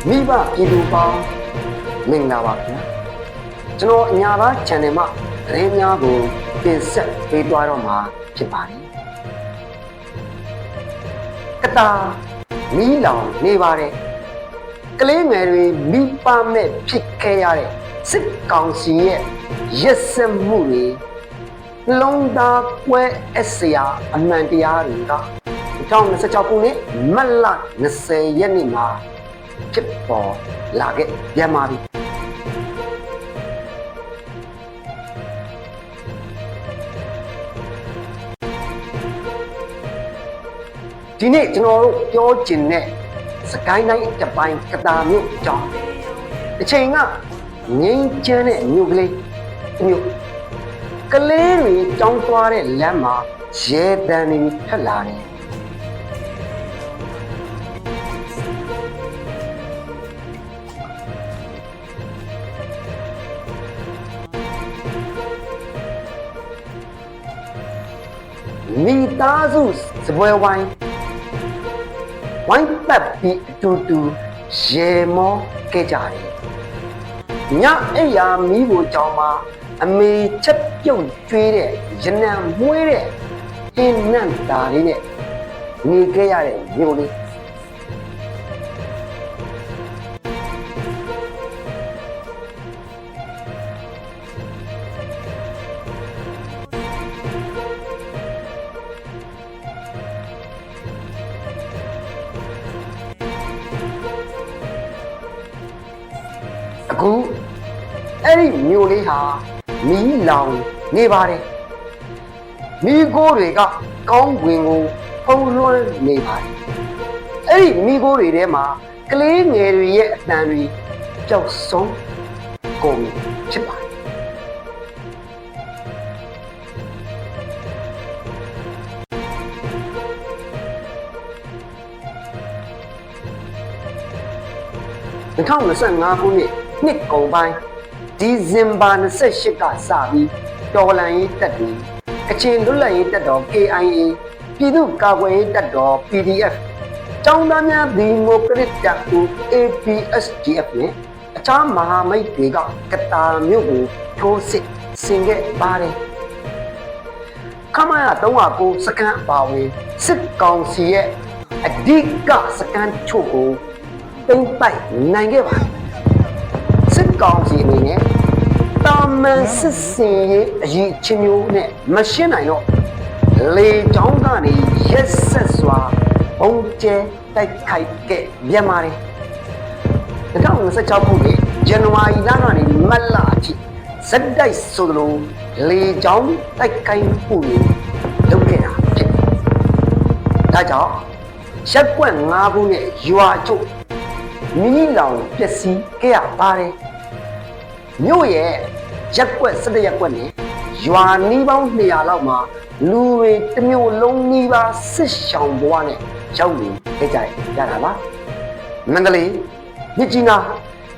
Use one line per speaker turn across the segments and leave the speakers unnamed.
မိဘပြည်သူပေါင်းမင်္ဂလာပါခင်ဗျာကျွန်တော်အညာသား channel မှာသတင်းများကိုတင်ဆက်ပေးသွားတော့မှာဖြစ်ပါတယ်ကတာမီးလောင်နေပါတယ်ကလေးငယ်တွေမိဘမဲ့ဖြစ်ခဲ့ရတဲ့စစ်ကောင်စီရဲ့ရက်စက်မှုတွေလုံးသားကွဲအစရာအမှန်တရားတွေက2026ခုနှစ်မတ်လ20ရက်နေ့မှာဖြစ်ပေါ်လာခဲ့ပြန်ပါပြီဒီနေ့ကျွန်တော်တို့ပြောချင်တဲ့စကိုင်းတိုင်းတစ်ပိုင်းကတာမြို့အကြောင်းအချိန်ကငင်းချမ်းတဲ့မြို့ကလေးမြို့ကလေးတွေကြောင်းသွားတဲ့လမ်းမှာရဲတန်းတွေထက်လာတယ်မိသားစုစပွဲဝိုင်းပတ်ပြီးအတူတူရေမောခဲ့ကြတယ်ညအိယာမီးကိုကြောင်မှာအမေချက်ပြုတ်ကျွေးတဲ့ရနံမွှေးတဲ့ဟင်းနံ့တာလေးနဲ့နေခဲ့ရတဲ့မြို့လေးအခုအဲ့ဒီမြို့လေးဟာမီးလောင်နေပါတယ်မီးခိုးတွေကကောင်းဝင်ကိုဖုံးလွှမ်းနေပါတယ်အဲ့ဒီမီးခိုးတွေထဲမှာကလေးငယ်တွေရဲ့အတန်တွေပျောက်ဆုံးကုန်ဖြစ်ပါတယ်2025ခုနှစ်ကုန်ပိုင်းဒီဇင်ဘာ28ကစပြီးတော်လှန်ရေးတပ်တွေကချင်လွတ်လပ်ရေးတပ်တော် KIA ပြည်သူ့ကာကွယ်ရေးတပ်တော် PDF ကျောင်းသားများဒီမိုကရက်တပ်ဦး APSDF နဲ့အခြားမဟာမိတ်တွေကကတာမြို့ကိုထိုးစစ်ဆင်ခဲ့ပါတယ်ခမရ309စကန်အပါဝင်စစ်ကောင်စီရဲ့အဓိကစကန်ချို့ကိုသိမ်းပိုက်နိုင်ခဲ့ပါတယ်စစ်ကောင်စီအနေနဲ့တာမန်စစ်စင်ရေးအရေးချင်းမျိုးနဲ့မရှင်းနိုင်တော့လေကြောင်းကနေရက်ဆက်စွာဘုံကျဲတိုက်ခိုက်ခဲ့ပြန်ပါတယ်2026ခုနှစ်ဇန်နဝါရီလကနေမတ်လအထိဇက်တိုက်ဆိုလိုလေကြောင်းတိုက်ခိုက်မှုတွေလုပ်ခဲ့တာဖြစ်တယ်ဒါကြောင့်ရက်ကွက်5ခုနဲ့ရွာချို့မီးလောင်ပျက်စီးခဲ့ရပါတယ်မြို့ရဲ့ရက်ကွက်17ရက်ကွက်နဲ့ရွာနီးပေါင်း200လောက်မှာလူတွေတစ်မျိုးလုံးနီးပါးစစ်ရှောင်ဘဝနဲ့ရောက်နေခဲ့ကြရတာပါမန္တလေးမြစ်ကြီးနား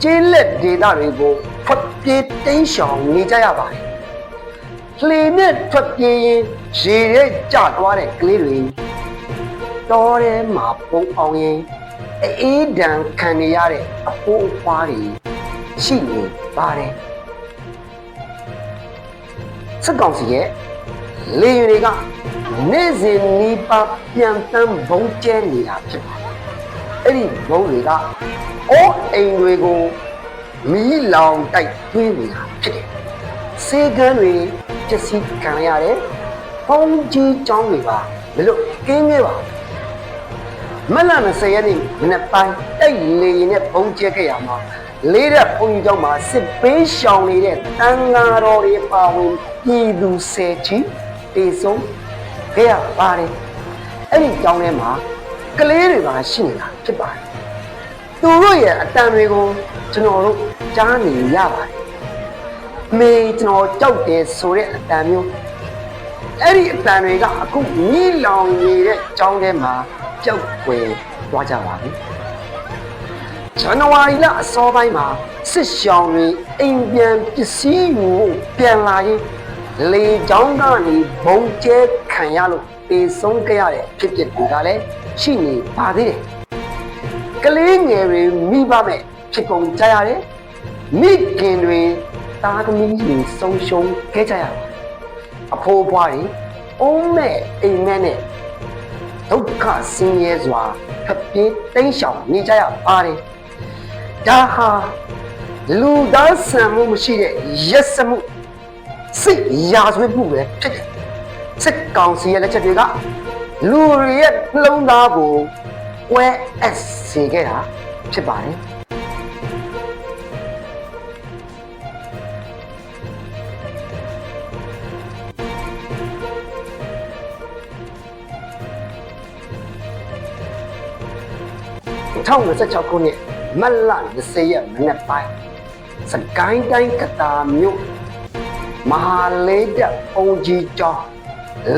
ကျေးလက်ဒေသတွေကိုထွက်ပြေးတိမ်းရှောင်နေကြရပါတယ်လှေနဲ့ထွက်ပြေးရင်ရေရဲကျသွားတဲ့ကလေးတွေတော်ထဲမှာပုံအောင်ရင်အေးဒဏ်ခံနေရတဲ့အဖိုးအဖွားတွေရှိနေပါတယ်စစ်ကောင်စီရဲ့လေယာဉ်တွေကနေ့စဉ်နီးပါးပြန်တမ်းဘုံကျဲနေတာဖြစ်ပါတယ်အဲ့ဒီဘုံတွေကအိုးအိမ်တွေကိုမီးလောင်တိုက်သွင်းနေတာဖြစ်တယ်စေကန်းတွေပျက်စီးခံရတယ်ဘုံကြီးကျောင်းတွေပါဘယ်လိုကင်းခဲ့ပါမလ20ရက်နေ့မနေ့ပိုင်းတိုက်လေရင်နဲ့ပုံကျဲခဲ့ရမှာလေးတဲ့ဘုံကြီးကျောင်းမှာစစ်ပေးရှောင်နေတဲ့တန်ဃာတော်တွေပါဝင်ပြည်သူ10ချီတေဆုံးခဲ့ရပါတယ်အဲ့ဒီကျောင်းထဲမှာကလေးတွေပါရှိနေတာဖြစ်ပါတယ်သူတို့ရဲ့အတန်တွေကိုကျွန်တော်တို့ကြားနေရပါတယ်မေကျွန်တော်ကြောက်တယ်ဆိုတဲ့အတန်မျိုးအဲ့ဒီအတန်တွေကအခုမီးလောင်နေတဲ့ကျောင်းထဲမှာကြောက်ွယ်သွားကြပါပြီဇန်နဝါရီလအစောပိုင်းမှာစစ်ရှောင်တွေအိမ်ပြန်ပစ္စည်းယူပြန်လာရင်လေကြောင်းကနေဘုံကျဲခံရလို့တေဆုံးခဲ့ရတဲ့ဖြစ်ပျက်တွေကလည်းရှိနေပါသေးတယ် ကလေးငယ်တွေမိဘမဲ့ဖြစ်ကုန်ကြရတယ်မိခင်တွေသားသမီးတွေဆုံးရှုံးခဲ့ကြရပါတယ်အဖိုးအဖွားတွေအုံးမဲ့အိမ်မက်နဲ့ဒုက္ခဆင်းရဲစွာဖပြေးတိမ်းရှောင်နေကြရပါတယ်ဒါဟာလူသားဆန်မှုမရှိတဲ့ရက်စမှုစိတ်ရာဇဝတ်မှုပဲဖြစ်တယ်စစ်ကောင်စီရဲ့လက်ချက်တွေကလူတွေရဲ့နှလုံးသားကိုကွဲအပ်စေခဲ့တာဖြစ်ပါတယ်2026ခုနှစ်မတ်လ20ရက်မနေ့ပိုင်းစကိုင်းတိုင်းကတာမြို့မဟာလေးတက်အုံကြီးကျောင်း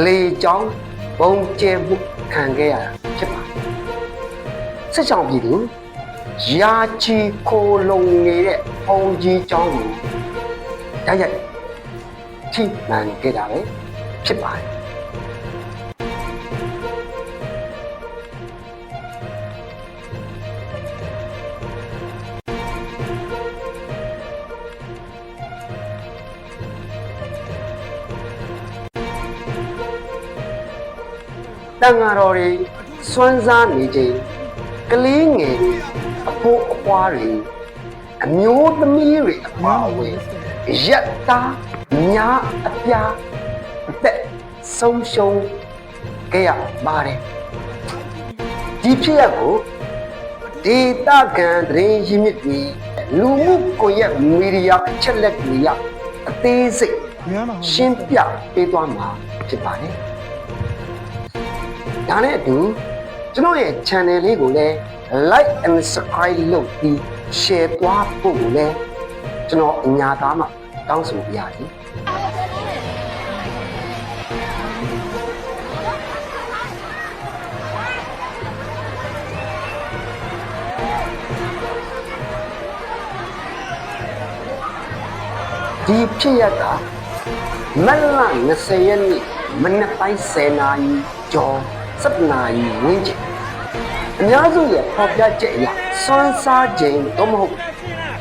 လေကျောင်းဘုံကျဲမှုခံခဲ့ရတာဖြစ်ပါတယ်စစ်ဆောင်ပြည်သူရာချီခိုလုံနေတဲ့အုံကြီးကျောင်းကိုတိုက်ရိုက်ထိမှန်ခဲ့တာပဲဖြစ်ပါတယ်တန်ဃာတော်တွေစွမ်းစားနေခြင်းကလေးငယ်တွေအဖိုးအဖွားတွေအမျိုးသမီးတွေအပါအဝင်ရက်သားများအပြားအသက်ဆုံးရှုံးခဲ့ရပါတယ်ဒီဖြစ်ရပ်ကိုဒေသခံသတင်းရင်းမြစ်တွေလူမှုကွန်ရက်မီဒီယာအချက်လက်တွေအသေးစိတ်ရှင်းပြပေးသွားမှာဖြစ်ပါတယ်ဒါနဲ့အတူကျွန်တော်ရဲ့ channel လေးကိုလည်း like and subscribe လုပ်ပြီး share သွားဖို့ကိုလည်းကျွန်တော်အညာသားမှာတောင်းဆိုပါရစေဒီဖြစ်ရတာမတ်လ20ရက်နေ့မနက်ပိုင်း10နာရီကျော်7နာရီဝန်းကျင်အများစုရဲ့ဖော်ပြချက်အရစွမ်းစားခြင်းတော့မဟုတ်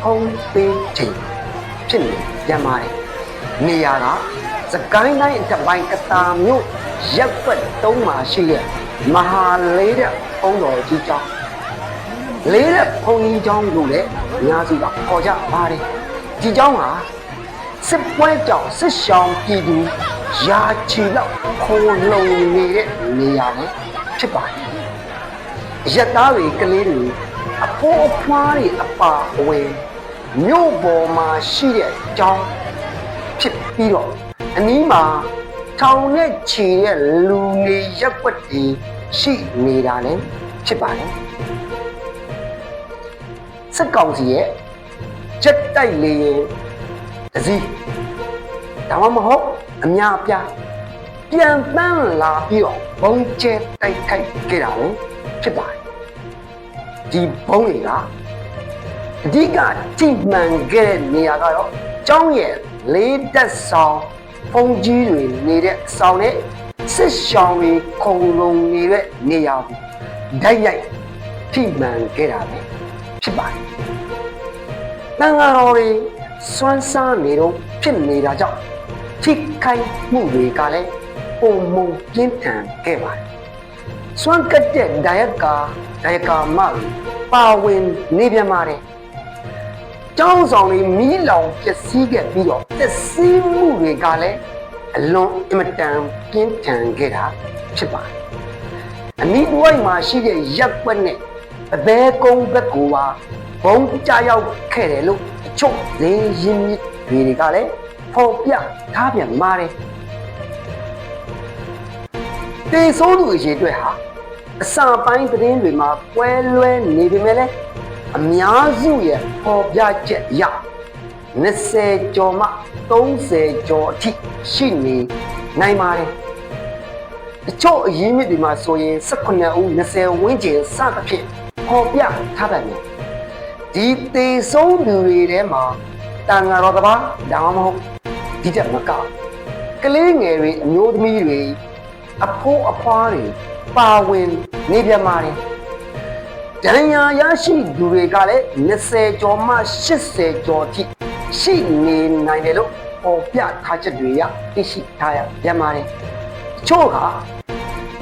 ခုံးပေးခြင်းဖြစ်နေပြန်ပါတယ်နေရာကစကိုင်းတိုင်းအထက်ပိုင်းကတာမြို့ရပ်ကွက်3မှာရှိတဲ့မဟာလေးတဲ့ဘုံတော်ကြီးကျောင်းလေးတဲ့ဘုံကြီးကျောင်းလို့လည်းအများစုကခေါ်ကြပါတယ်ဒီကျောင်းကစစ်ပွဲကြောင့်စစ်ရှောင်ပြည်သူရာချီလောက်ခိုးလုံနေတဲ့နေရာလေးဖြစ်ပါတယ်။ရက်သားတွေကလေးတွေအဖိုးအဖွားတွေအပါအဝင်မြို့ပေါ်မှာရှိတဲ့ကျောင်းဖြစ်ပြီးတော့အနီးမှာထောင်နဲ့ချီတဲ့လူနေရက်ွက်တွေရှိနေတာလည်းဖြစ်ပါတယ်။စစ်ကောင်စီရဲ့ဂျက်တိုက်လေယာဉ်တစ်စီးဒါမှမဟုတ်အများအပြားပြန်တန်းလာပြီးတော့ဘုံကျဲတိုက်ခိုက်ခဲ့တာလည်းဖြစ်ပါတယ်ဒီဘုံတွေကအဓိကထိမှန်ခဲ့တဲ့နေရာကတော့ကျောင်းရဲ့လေးတက်ဆောင်ဘုံကြီးတွေနေတဲ့ဆောင်နဲ့စစ်ရှောင်းတွေခုံလုံနေတဲ့နေရာကိုဓာတ်ရိုက်ထိမှန်ခဲ့တာပဲဖြစ်ပါတယ်တန်ဃာတော်တွေစွမ်းစားနေတော့ဖြစ်နေတာကြောင့်ထိခိုက်မှုတွေကလည်းပုံမုံပြင်းထန်ခဲ့ပါတယ်။စွမ်းကတဲ့ဒါယကာမပါဝင်နေပြန်ပါတယ်။ကျောင်းဆောင်တွေမီးလောင်ပျက်စီးခဲ့ပြီးတော့ပျက်စီးမှုတွေကလည်းအလွန်အင်မတန်ပြင်းထန်ခဲ့တာဖြစ်ပါတယ်။အနီးတစ်ဝိုက်မှာရှိတဲ့ရပ်ကွက်နဲ့အဘဲကုန်းဘက်ကိုပါဘုံကြရောက်ခဲ့တယ်လို့အချို့ရင်းမြစ်တွေကလည်းဖော်ပြထားပြန်ပါတယ်တေဆိုးသူအရေးအတွက်ဟာအစာပိုင်းသတင်းတွေမှာပွဲလွဲနေပေမဲ့လည်းအများစုရဲ့ဖော်ပြချက်အရ20ကျော်မှ30ကျော်အထိရှိနေနိုင်ပါတယ်အချို့အရင်းမြစ်တွေမှာဆိုရင်18ဦး20ဝန်းကျင်စသဖြင့်ဖော်ပြထားပါမယ်ဒီတေဆိုးသူတွေထဲမှာတန်ဃာတော်တစ်ပါးဒါမှမဟုတ်ဒီတက်မကကလေးငယ်တွေအမျိုးသမီးတွေအဖိုးအဖွားတွေပါဝင်နေပြန်ပါတယ် ဒဏ်ရာရရှိသူတွေကလည်း20ကျော်မှ80ကျော်ထိရှိနေနိုင်တယ်လို့ပေါ်ပြထားချက်တွေရသိရှိထားရပြန်ပါတယ်။ချို့က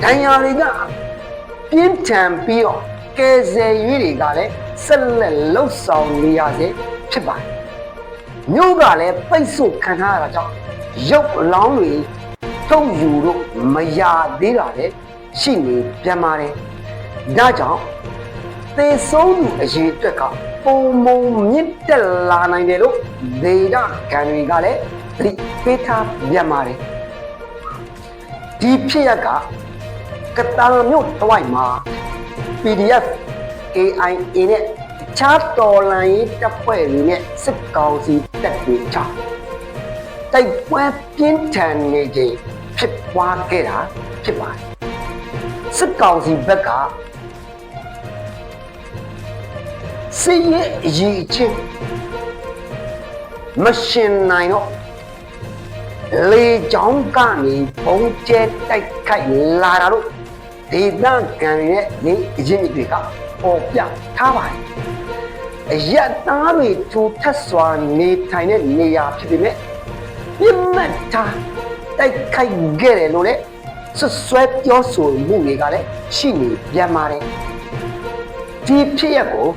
ဒဏ်ရာတွေကပြင်းထန်ပြီးတော့ကယ်ဆယ်ရေးတွေကလည်းဆက်လက်လှုပ်ဆောင်နေရစေဖြစ်ပါတယ်။မြို့ကလည်းပိတ်ဆို့ခံထားရတာကြောင့်ရုပ်အလောင်းတွေထုတ်ယူလို့မရသေးတာလည်းရှိနေပြန်ပါတယ်။ဒါကြောင့်သေဆုံးသူအရေးအတွက်ကပုံမုံမြင့်တက်လာနိုင်တယ်လို့ဒေတာခံတွေကလည်းသတိပေးထားပြန်ပါတယ်။ဒီဖြစ်ရက်ကကတားမြို့တဝိုက်မှာ PDF KIA နဲ့ချားတော်လန်ရေးတပ်ဖွဲ့တွေနဲ့စစ်ကောင်စီတပ်တွေချတိုက်ပွဲပြင်းထန်နေခြင်းဖြစ်ပွားခဲ့တာဖြစ်ပါတယ်။စစ်ကောင်စီဘက်ကစီရဲ့အရေးချင်းမရှင်နိုင်တော့လေကြောင်းကနေပုံကျဲတိုက်ခိုက်လာတာလို့ဒေသခံရဲ့နေအရင်တွေကပေါ်ပြထားပါတယ်။အရသားတွေထူထပ်စွာနေထိုင်တဲ့နေရာဖြစ်ပေမဲ့ပြစ်မှတ်ထားတိုက်ခိုက်ခဲ့တယ်လို့လည်းဆွဲပြောဆိုမှုတွေကလည်းရှိနေပြန်ပါတယ်။ဒီဖြစ်ရပ်ကို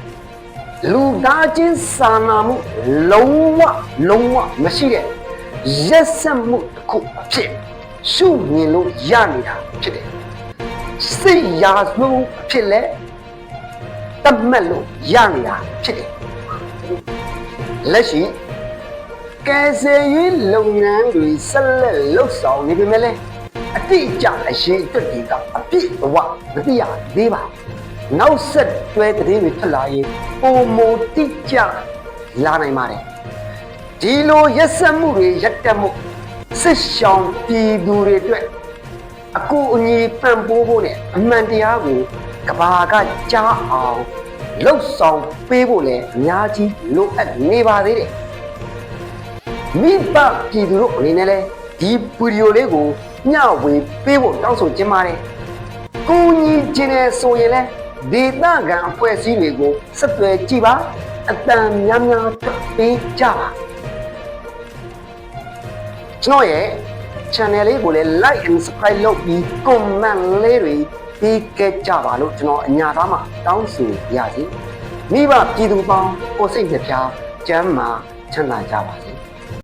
လူသားချင်းစာနာမှုလုံးဝမရှိတဲ့ရက်စက်မှုတစ်ခုအဖြစ်ရှုမြင်လို့ရနေတာဖြစ်တယ်။စိတ်ရာဇဝအဖြစ်လဲတတ်မှတ်လို့ရနေတာဖြစ်တယ်။လက်ရှိကယ်ဆယ်ရေးလုပ်ငန်းတွေဆက်လက်လှုပ်ဆောင်နေပေမဲ့လည်းအတိအကျအရေးအတွက်တွေကအပြည့်အဝမသိရသေးပါဘူး။နောက်ဆက်တွဲတည်တွေထွက်လာရင်ပုံမတိကျလာနိုင်ပါတယ်။ဒီလိုရက်စက်မှုတွေရက်တက်မှုစစ်ရှောင်ပြည်သူတွေအတွက်အကူအညီပံ့ပိုးဖို့နဲ့အမှန်တရားကိုကဘာကကြားအောင်လှုပ်ဆောင်ပေးဖို့လည်းအများကြီးလိုအပ်နေပါသေးတယ်။မိဘပြည်သူတို့အနေနဲ့လည်းဒီဗီဒီယိုလေးကိုမျှဝေပေးဖို့တောင်းဆိုချင်ပါတယ်။ကိုကြီးချင်းနဲ့ဆိုရင်လည်းဒေသခံအဖွဲ့အစည်းတွေကိုဆက်သွယ်ကြည့်ပါအတန်များများထွက်ပေးကြပါကျွန်တော်ရဲ့ channel လေးကိုလည်း like and subscribe လုပ်ပြီး comment လေးတွေပေးခဲ့ကြပါလို့ကျွန်တော်အညာသားမှာတောင်းဆိုရစီမိဘပြည်သူပေါင်းကိုစိတ်နှပြကျမ်းမာချမ်းသာကြပါစေ